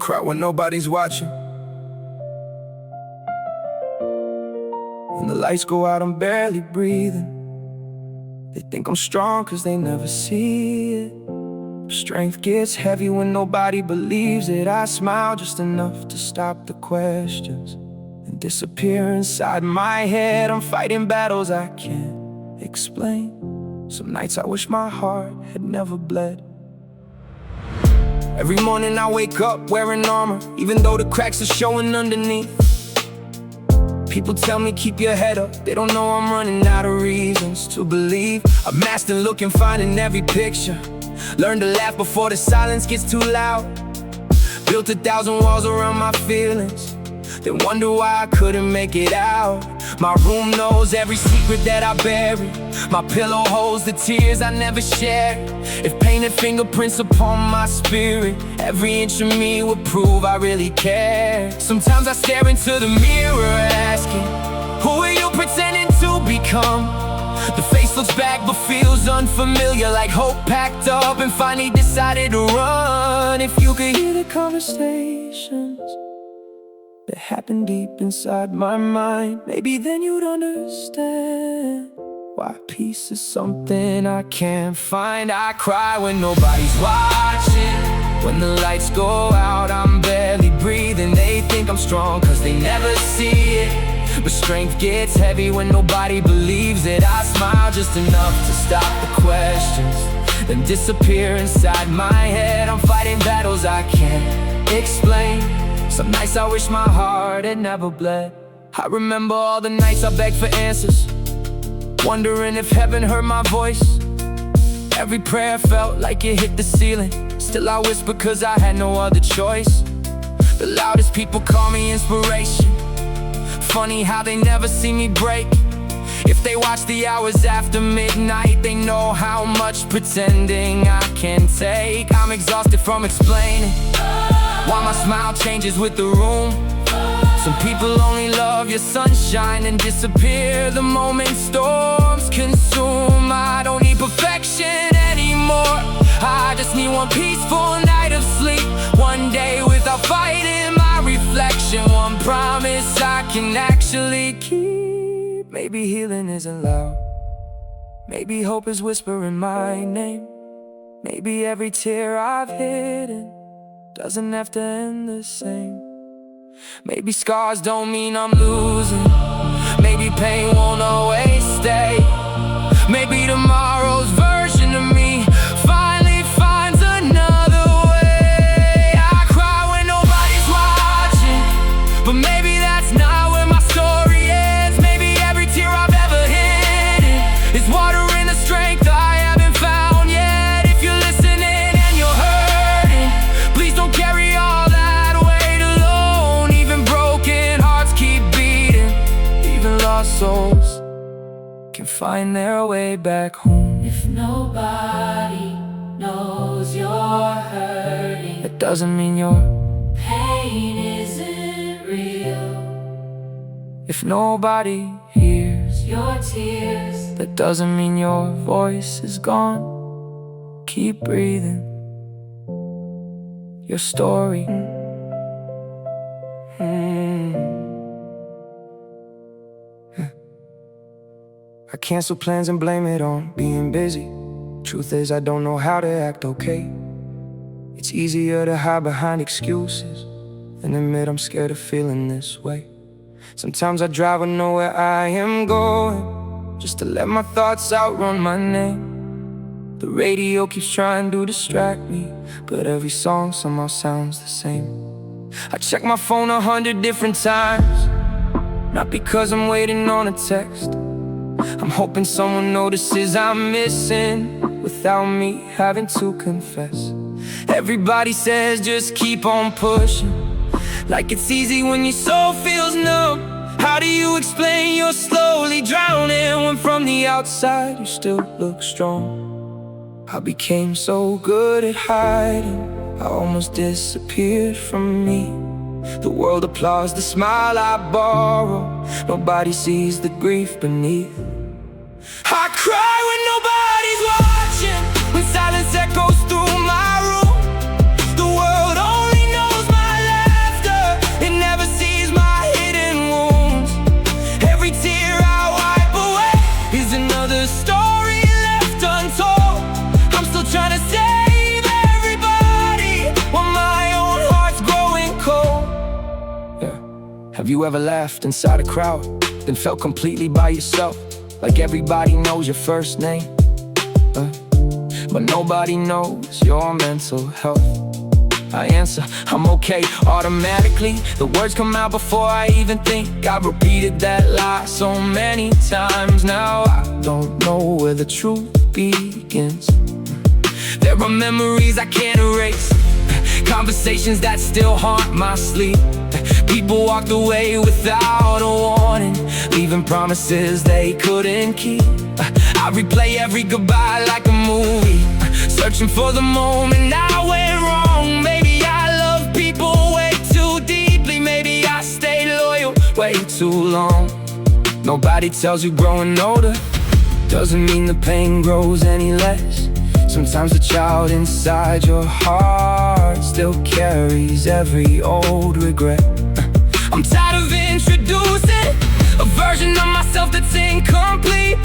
cry when nobody's watching. When the lights go out, I'm barely breathing. They think I'm strong cause they never see it. Strength gets heavy when nobody believes it. I smile just enough to stop the questions and disappear inside my head. I'm fighting battles I can't explain. Some nights I wish my heart had never bled. Every morning I wake up wearing armor, even though the cracks are showing underneath. People tell me keep your head up, they don't know I'm running out of reasons to believe. I'm masked and looking fine in every picture. Learn to laugh before the silence gets too loud. Built 1,000 walls around my feelings, then wonder why I couldn't make it out. My room knows every secret that I bury. My pillow holds the tears I never shared. If painted fingerprints upon my spirit, every inch of me would prove I really care. Sometimes I stare into the mirror asking, who are you pretending to become? The face looks back but feels unfamiliar, like hope packed up and finally decided to run. If you could hear the conversations that happen deep inside my mind, maybe then you'd understand why peace is something I can't find. I cry when nobody's watching. When the lights go out, I'm barely breathing. They think I'm strong cause they never see it, but strength gets heavy when nobody believes it. I smile just enough to stop the questions, then disappear inside my head. I'm fighting battles I can't explain. Some nights I wish my heart had never bled. I remember all the nights I begged for answers, wondering if heaven heard my voice. Every prayer felt like it hit the ceiling. Still I whisper cause I had no other choice. The loudest people call me inspiration. Funny how they never see me break. If they watch the hours after midnight, they know how much pretending I can take. I'm exhausted from explaining why my smile changes with the room. Some people only love your sunshine and disappear the moment storms consume. I don't need perfection anymore, I just need one peaceful night of sleep. One day without fighting my reflection. One promise I can actually keep. Maybe healing isn't loud, maybe hope is whispering my name. Maybe every tear I've hidden doesn't have to end the same. Maybe scars don't mean I'm losing. Maybe pain won't always stay. Maybe tomorrow's version of me finally finds another way. I cry when nobody's watching, but maybe that's not where my story ends. Maybe every tear I've ever hidden is watering the strength I haven't found yet. If you're listening and you're hurting, please don't carry all that weight alone. Even broken hearts keep beating, even lost souls can find their way back home. If nobody knows you're hurting, That doesn't mean your pain isn't real. If nobody hears, Your tears, that doesn't mean your voice is gone. Keep breathing your story. I cancel plans and blame it on being busy. Truth is I don't know how to act okay. It's easier to hide behind excuses than admit I'm scared of feeling this way. Sometimes I drive and know where I am going, just to let my thoughts outrun my name. The radio keeps trying to distract me, but every song somehow sounds the same. I check my phone 100 different times, not because I'm waiting on a text. I'm hoping someone notices I'm missing without me having to confess. Everybody says just keep on pushing, like it's easy when your soul feels numb. How do you explain you're slowly drowning when from the outside you still look strong? I became so good at hiding, I almost disappeared from me. The world applauds the smile I borrow, nobody sees the grief beneath. I cry when nobody's watching, when silence echoes through my room. The world only knows my Have you ever laughed inside a crowd, then felt completely by yourself, like everybody knows your first name, but nobody knows your mental health? I answer, I'm okay, automatically. The words come out before I even think. I've repeated that lie so many times now, I don't know where the truth begins. There are memories I can't erase, conversations that still haunt my sleep. People walked away without a warning, leaving promises they couldn't keep. I replay every goodbye like a movie, searching for the moment I went wrong. Maybe I love people way too deeply. Maybe I stayed loyal way too long. Nobody tells you growing older doesn't mean the pain grows any less. Sometimes the child inside your heart still carries every old regret. I'm tired of introducing a version of myself that's incomplete,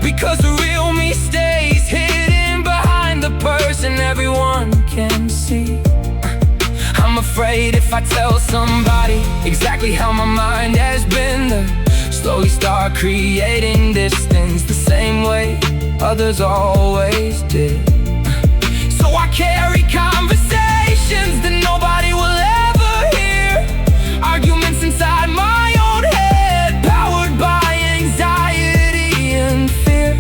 because the real me stays hidden behind the person everyone can see. I'm afraid if I tell somebody exactly how my mind has been, they'll slowly start creating distance the same way others always did. So I carry conversations that nobody will ever hear, arguments inside my own head, powered by anxiety and fear.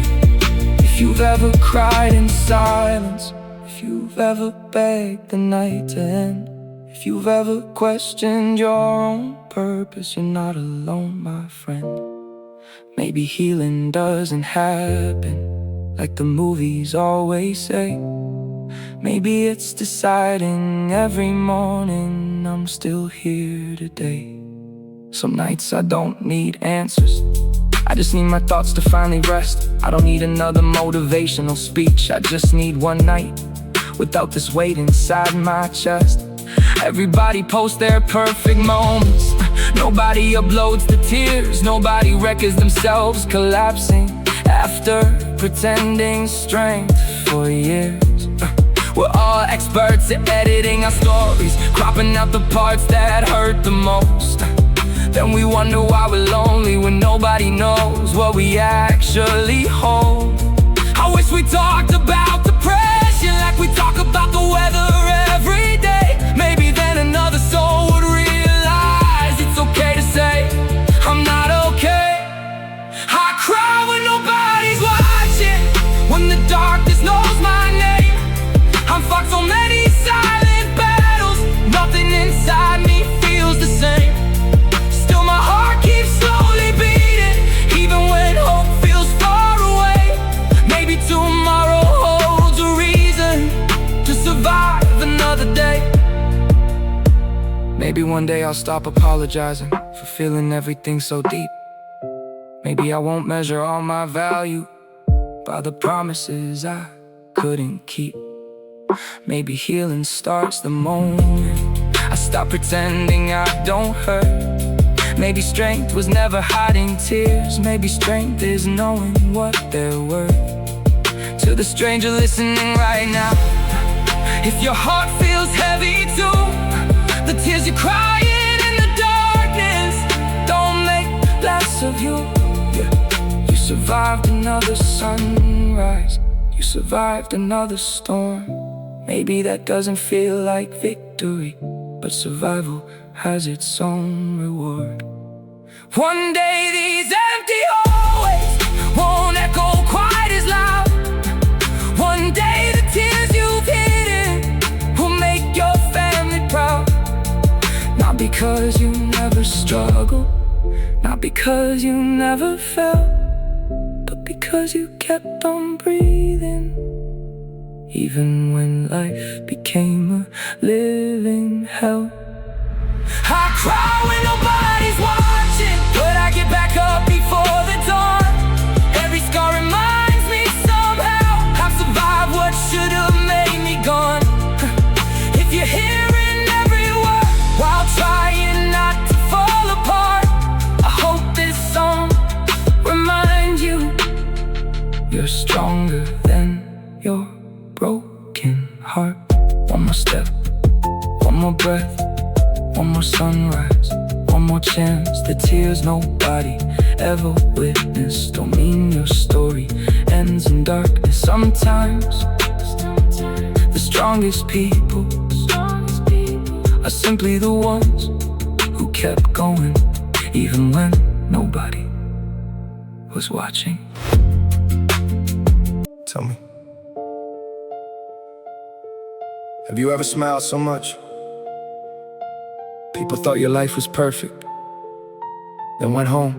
If you've ever cried in silence, if you've ever begged the night to end, if you've ever questioned your own purpose, you're not alone, my friend. Maybe healing doesn't happen like the movies always say. Maybe it's deciding every morning I'm still here today. Some nights I don't need answers, I just need my thoughts to finally rest. I don't need another motivational speech, I just need one night without this weight inside my chest. Everybody posts their perfect moments, nobody uploads the tears, nobody records themselves collapsing after pretending strength for years. We're all experts at editing our stories, cropping out the parts that hurt the most. Then we wonder why we're lonely when nobody knows what we actually hold. I wish we talked about depression like we talk about the weather every day. Maybe then another soul would realize it's okay to say I'm not okay. I cry when nobody's watching, when the darkness knows my name. I've fought so many silent battles, nothing inside me feels the same. Still my heart keeps slowly beating, even when hope feels far away. Maybe tomorrow holds a reason to survive another day. Maybe one day I'll stop apologizing for feeling everything so deep. Maybe I won't measure all my value by the promises I couldn't keep. Maybe healing starts the moment I stop pretending I don't hurt. Maybe strength was never hiding tears, maybe strength is knowing what they're worth. To the stranger listening right now, if your heart feels heavy too, the tears you're crying in the darkness don't make less of you. You survived another sunrise, you survived another storm. Maybe that doesn't feel like victory, but survival has its own reward. One day these empty hallways won't echo quite as loud. One day the tears you've hidden will make your family proud. Not because you never struggled, not because you never fell, but because you kept on breathing, even when life became a living hell. I cry when nobody's watching, but I get back up before the dawn. Every scar reminds me somehow I've survived what should've made me gone. If you're hearing every word while trying not to fall apart, I hope this song reminds you you're stronger than your broken heart. One more step, one more breath, one more sunrise, one more chance. The tears nobody ever witnessed don't mean your story ends in darkness. Sometimes the strongest people are simply the ones who kept going, even when nobody was watching. Tell me, have you ever smiled so much people thought your life was perfect, then went home,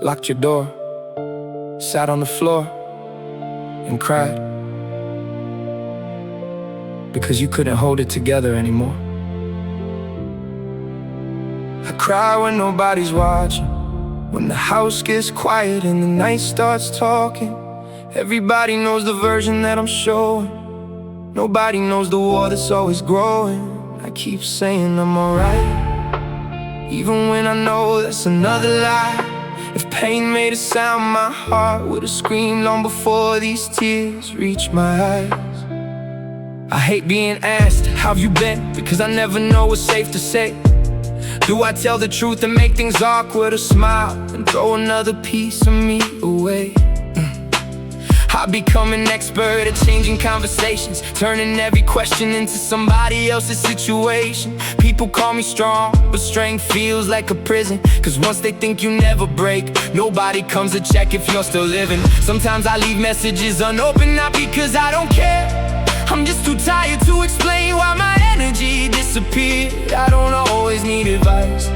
locked your door, sat on the floor and cried because you couldn't hold it together anymore? I cry when nobody's watching, when the house gets quiet and the night starts talking. Everybody knows the version that I'm showing. Nobody knows the war that's always growing. I keep saying I'm alright, even when I know that's another lie. If pain made a sound, my heart would've screamed long before these tears reached my eyes. I hate being asked, how have you been? Because I never know what's safe to say. Do I tell the truth and make things awkward, or smile and throw another piece of me away? I've become an expert at changing conversations, turning every question into somebody else's situation. People call me strong, but strength feels like a prison. Cause once they think you never break, nobody comes to check if you're still living. Sometimes I leave messages unopened, not because I don't care. I'm just too tired to explain why my energy disappeared. I don't always need advice.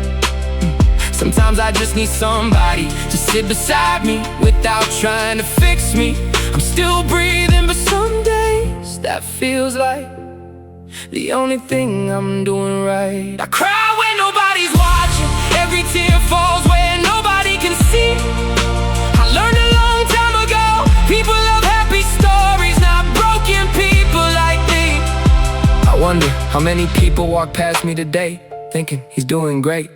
Sometimes I just need somebody to sit beside me without trying to fix me. I'm still breathing, but some days that feels like the only thing I'm doing right. I cry when nobody's watching, every tear falls where nobody can see. I learned a long time ago, people love happy stories, not broken people like me. I wonder how many people walk past me today thinking he's doing great,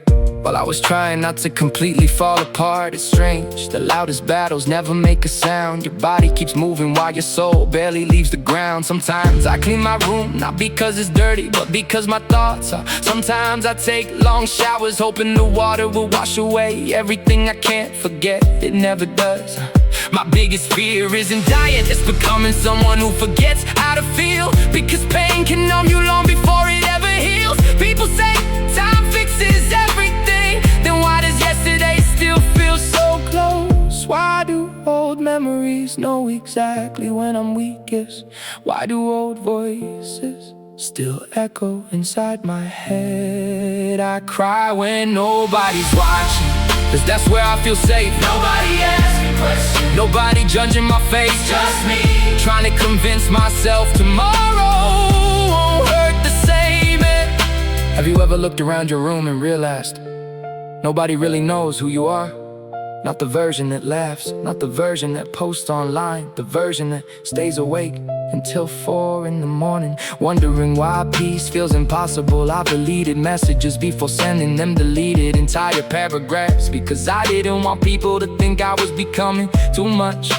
while I was trying not to completely fall apart. It's strange, the loudest battles never make a sound. Your body keeps moving while your soul barely leaves the ground. Sometimes I clean my room, not because it's dirty, but because my thoughts are. Sometimes I take long showers, hoping the water will wash away everything I can't forget. It never does. My biggest fear isn't dying, it's becoming someone who forgets how to feel. Because pain can numb you long before it ever heals. People say time fixes everything, then why does yesterday still feel so close? Why do old memories know exactly when I'm weakest? Why do old voices still echo inside my head? I cry when nobody's watching, cause that's where I feel safe. Nobody asking questions, nobody judging my face, just me trying to convince myself tomorrow won't hurt the same. Have you ever looked around your room and realized nobody really knows who you are? Not the version that laughs, not the version that posts online, the version that stays awake until 4 in the morning, wondering why peace feels impossible. I deleted messages before sending them, deleted entire paragraphs, because I didn't want people to think I was becoming too much.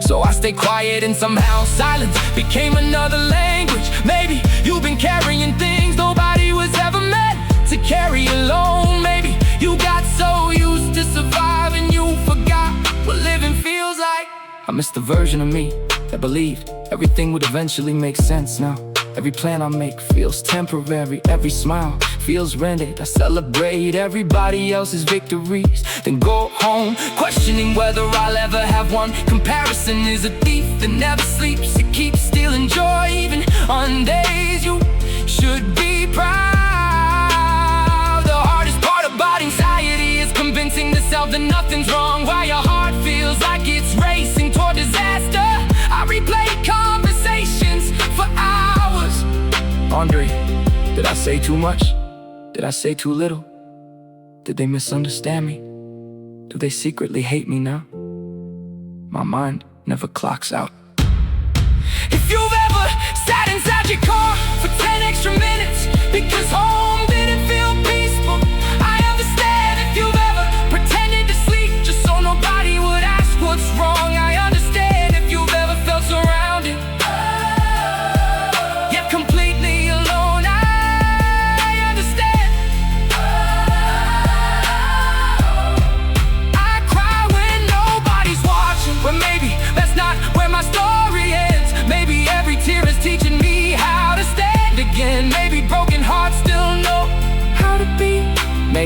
So I stayed quiet, and somehow silence became another language. Maybe you've been carrying things nobody was ever meant to carry alone. Maybe you got so used to surviving you forgot what living feels like. I miss the version of me that believed everything would eventually make sense. Now every plan I make feels temporary, every smile feels rented. I celebrate everybody else's victories, then go home questioning whether I'll ever have one. Comparison is a thief that never sleeps, it keeps stealing joy even on days you should be proud. The hardest part about anxiety is convincing the self that nothing's wrong, while your heart feels like it's racing toward disaster. I replay conversations for hours. Andre, did I say too much? Did I say too little? Did they misunderstand me? Do they secretly hate me now? My mind never clocks out. If you've ever sat inside your car for 10 extra minutes because home didn't feel peaceful, I understand. If you've ever pretended to sleep just so nobody would ask what's wrong, I understand. If you've ever felt surrounded yet completely alone, I understand.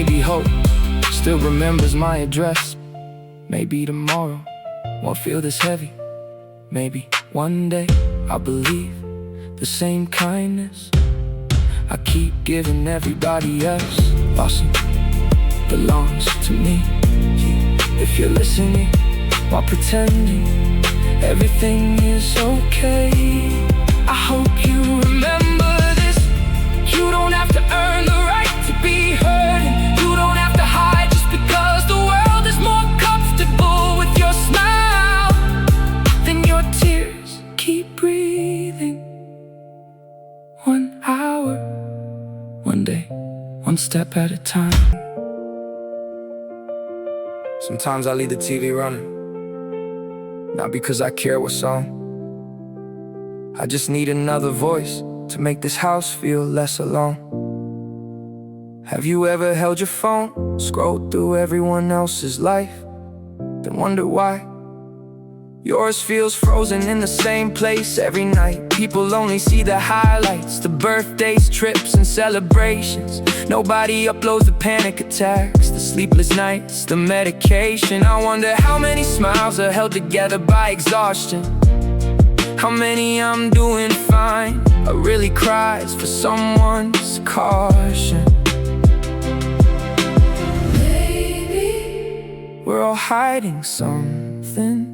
maybe hope still remembers my address. Maybe tomorrow won't feel this heavy. Maybe one day I'll believe the same kindness I keep giving everybody else. Awesome belongs to me. If you're listening while pretending everything is okay, I hope you remember this. You don't have to earn the right to be heard, and you don't have to hide just because the world is more comfortable with your smile than your tears. Keep breathing. 1 hour, one day, one step at a time. Sometimes I leave the TV running, not because I care what song. I just need another voice to make this house feel less alone. Have you ever held your phone, scrolled through everyone else's life, then wonder why yours feels frozen in the same place every night? People only see the highlights, the birthdays, trips, and celebrations. Nobody uploads the panic attacks, the sleepless nights, the medication. I wonder how many smiles are held together by exhaustion, how many I'm doing fine, or really cries for someone's caution. Maybe we're all hiding something.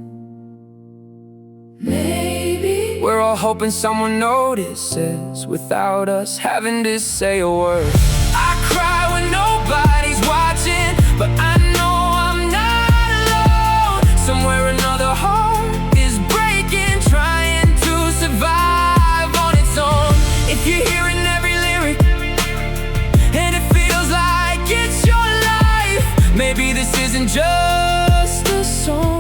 Maybe we're all hoping someone notices without us having to say a word. I cry when nobody's watching, but I know I'm not alone. Somewhere another heart is breaking, trying to survive on its own. If you're hearing every lyric and it feels like it's your life, maybe this isn't just a song.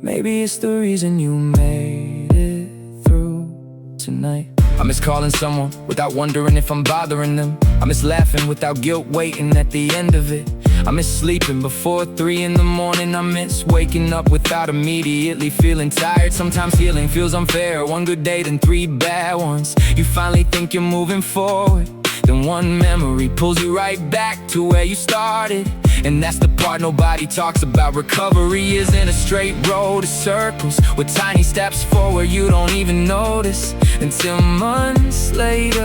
Maybe it's the reason you made it through tonight. I miss calling someone without wondering if I'm bothering them. I miss laughing without guilt waiting at the end of it. I miss sleeping before 3 in the morning. I miss waking up without immediately feeling tired. Sometimes healing feels unfair. 1 good day, then 3 bad ones. You finally think you're moving forward, then one memory pulls you right back to where you started. And that's the part nobody talks about. Recovery isn't a straight road, it's circles with tiny steps forward you don't even notice until months later.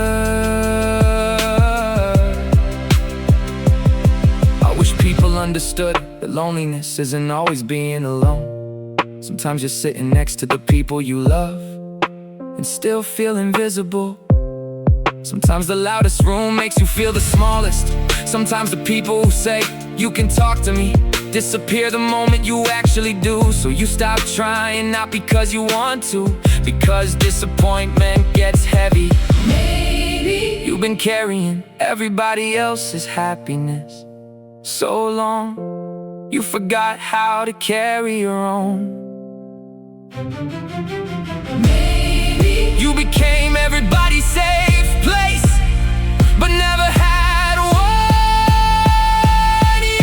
I wish people understood that loneliness isn't always being alone. Sometimes you're sitting next to the people you love and still feel invisible. Sometimes the loudest room makes you feel the smallest. Sometimes the people who say you can talk to me disappear the moment you actually do. So you stop trying, not because you want to, because disappointment gets heavy. Maybe you've been carrying everybody else's happiness so long, you forgot how to carry your own. Maybe you became everybody's safe place, but never had one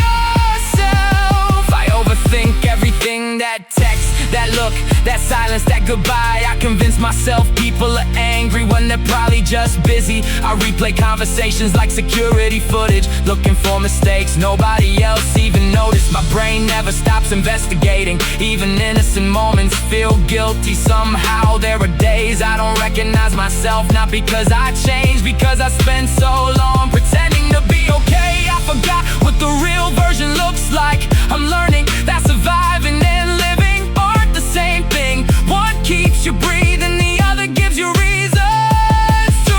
yourself. I overthink everything, that text, that look, that silence, that goodbye. I convince myself people are angry when they're probably just busy. I replay conversations like security footage, looking for mistakes nobody else even noticed. My brain never stops investigating. Even innocent moments feel guilty somehow. There are days I don't recognize myself, not because I changed, because I spent so long pretending to be okay. I forgot what the real version looks like. I'm learning that surviving and living aren't the same thing. One keeps you breathing, the other gives you reasons to.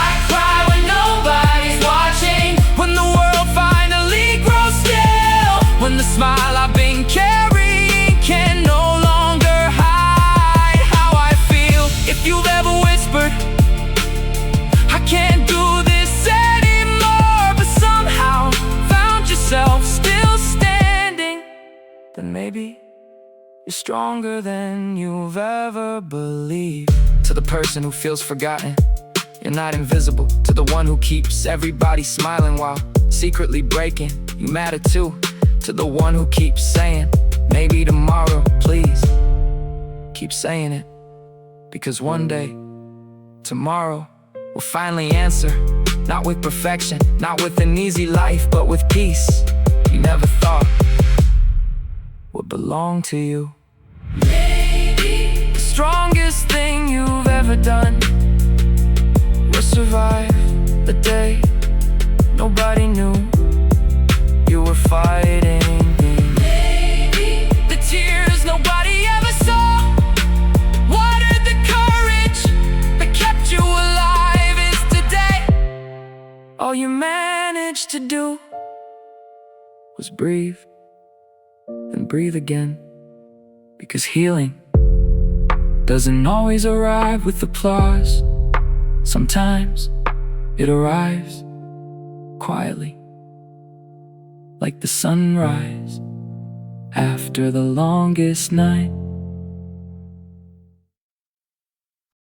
I cry when nobody's watching, when the world finally grows still, when the smile I've been carrying can no longer hide how I feel. If you've ever whispered, I can't do this anymore, but somehow found yourself still standing, then maybe you're stronger than you've ever believed. To the person who feels forgotten, you're not invisible. To the one who keeps everybody smiling while secretly breaking, you matter too. To the one who keeps saying, maybe tomorrow, please. Keep saying it, because one day, tomorrow, will finally answer Not with perfection, not with an easy life, but with peace you never thought would belong to you. Maybe The strongest thing you've ever done was survive the day nobody knew you were fighting. maybe The tears nobody ever saw watered the courage that kept you alive. Is today all you managed to do was breathe and breathe again. Because healing doesn't always arrive with applause. Sometimes it arrives quietly, like the sunrise after the longest night.